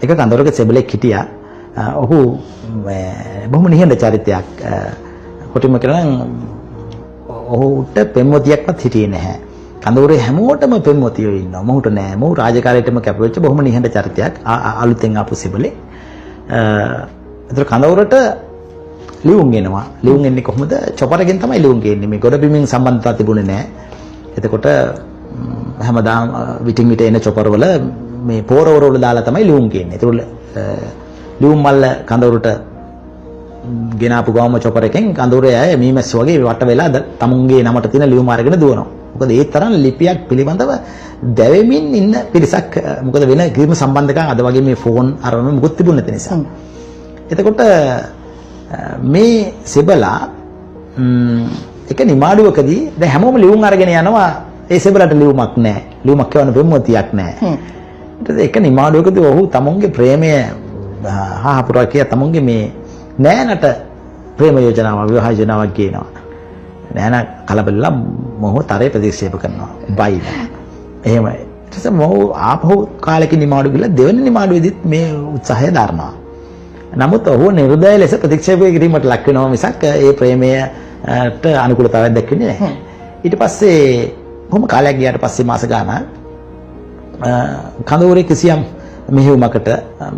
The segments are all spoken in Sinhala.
එක කඳවුරක සෙබළෙක් හිටියා. ඔහු බොහොම නිහඬ චරිතයක්. කොටිම කරන ඔහුට පෙම්වතියක්වත් හිටියේ නැහැ. කඳවුරේ හැමෝටම පෙම්වතියෝ ඉන්නවා. මොහුට නෑ. මොහු රාජකාරියටම කැපවෙච්ච බොහොම නිහඬ චරිතයක්. අලුතෙන් ආපු සෙබළෙක්. ඒතර කඳවුරට ලියුම් එනවා. ලියුම් එන්නේ කොහොමද? චොපරකින් තමයි ලියුම් ගේන්නේ. මේ ගොඩබිමින් සම්බන්ධතාවක් තිබුණේ නැහැ. එතකොට හැමදාම විටින් විට එන චොපරවල මේ පෝරවල දාලා තමයි ලියුම් ගේන්නේ. ඒතර ලියුම් මල්ල කඳවුරට ගෙනාපු ගාම චොපර එකෙන් කඳවුරේ අය මීමැස් වගේ වට වෙලා තමුන්ගේ නමට තියෙන ලියුම් අරගෙන දුවනවා. මොකද ඒ තරම් ලිපියක් පිළිබඳව දැවෙමින් ඉන්න පිරිසක්. මොකද වෙන කිසිම සම්බන්ධකම් අද වගේ මේ ෆෝන් අරම මොකුත් තිබුණේ නැති නිසා. එතකොට මේ සෙබලා එක නිමාඩුවකදී දැන් හැමෝම ලියුම් අරගෙන යනවා. ඒ සෙබලට ලියුමක් නැහැ. ලියුමක් කියවන්න පෙම්වතියක් නැහැ. ඊට එක නිමාඩුවකදී ඔහු තමුන්ගේ ප්‍රේමය හාහපුරා කිය තමුන්ගේ මේ නෑනට ප්‍රේම යෝජනාවක් විවාහ යෝජනාවක් කියනවා. නෑන කලබලලා මොහොත තරේ ප්‍රතික්ෂේප කරනවා. බයින. එහෙමයි. ඊට පස්සේ මොහු ආපහු කාලෙක නිමාඩු ගිහලා දෙවෙනි නිමාඩුවේදීත් මේ උත්සාහය දරනවා. නමුත් ඔහු නිර්දය ලෙස ප්‍රතික්ෂේප කිරීමට ලක් වෙනවා මිසක් ඒ ප්‍රේමයට අනුකූලතාවයක් දක්වන්නේ නැහැ. ඊට පස්සේ කොහොම කාලයක් ගියාට පස්සේ මාස ගානක් කඳවුරේ කිසියම් මෙහෙයුමකට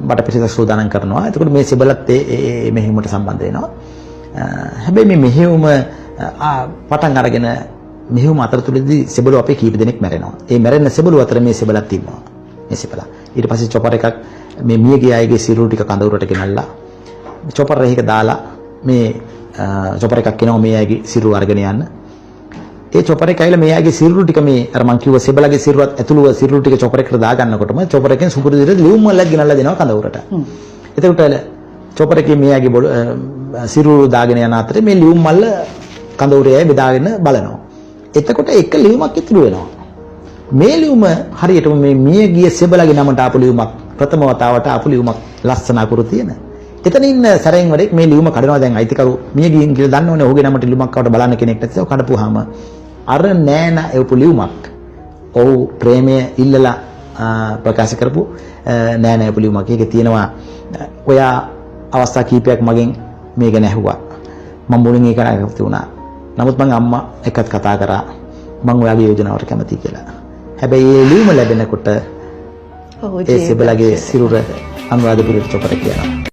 බටපිටිසක් සූදානම් කරනවා. එතකොට මේ සෙබළත් ඒ මෙහෙයුමට සම්බන්ධ වෙනවා. හැබැයි මේ මෙහෙයුම පටන් අරගෙන මෙහෙයුම අතරතුරදී සෙබළු අපේ කීප දෙනෙක් මැරෙනවා. ඒ මැරෙන සෙබළු අතර මේ සෙබළත් ඉන්නවා. මේ සෙබළා. ඊට පස්සේ චොපර් එකක් මේ මියගිය අයගේ සිරුරු ටික කඳවුරට ගෙනල්ලා චොපර් එකක දාලා මේ චොපර් එකක් එනවා මේ අයගේ සිරුරු අරගෙන යන්න. ඒ චොපර් එක ඇවිල්ලා මේ අයගේ සිරුරු ටික මේ අර මං කිව්ව සෙබළගේ සිරුරත් ඇතුළුව සිරුරු ටික චොපර් එකට දා ගන්නකොටම චොපර් එකෙන් සුපුරුදු විදිහට ලියුම් වලක් ගෙනල්ලා දෙනවා කඳවුරට. එතකොට චොපර් එකේ මේ අයගේ සිරුරු දාගෙන යන අතරේ මේ ලියුම් මල්ල කඳවුරේ අය බෙදාගෙන බලනවා. එතකොට එක ලියුමක් ඉතුරු වෙනවා. මේ ලියුම හරියටම මේ මියගිය සෙබළගේ නමට ආපු ලියුමක් ප්‍රථම වතාවට ආපු ලියුමක් ලස්සන අකුරු තියෙන. එතන ඉන්න සැරෙන් වරෙක් මේ ලියුම කඩනවා. දැන් අයිතිකරු මියගින් කියලා දන්නවනේ ඔහුගේ නමට ලියුමක් ආවට බලන්න කෙනෙක් නැතිව කඩපුවාම අර නෑන එවපු ලියුමක් ඔහු ප්‍රේමය ඉල්ලලා ප්‍රකාශ කරපු නෑන එවපු ලියුමක්. ඒකේ තියෙනවා ඔයා අවස්ථා කීපයක් මගෙන් මේ ගැන ඇහුවා. මම මුලින් ඒක නැගති වුණා. නමුත් මම අම්මා එක්කත් කතා කරා. මම ඔයාගේ යෝජනාවට කැමතියි කියලා. හැබැයි මේ ලියුම ලැබෙනකොට ඒ සෙබළගේ සිරුර අනුරාධපුරයට චොපර කියනවා.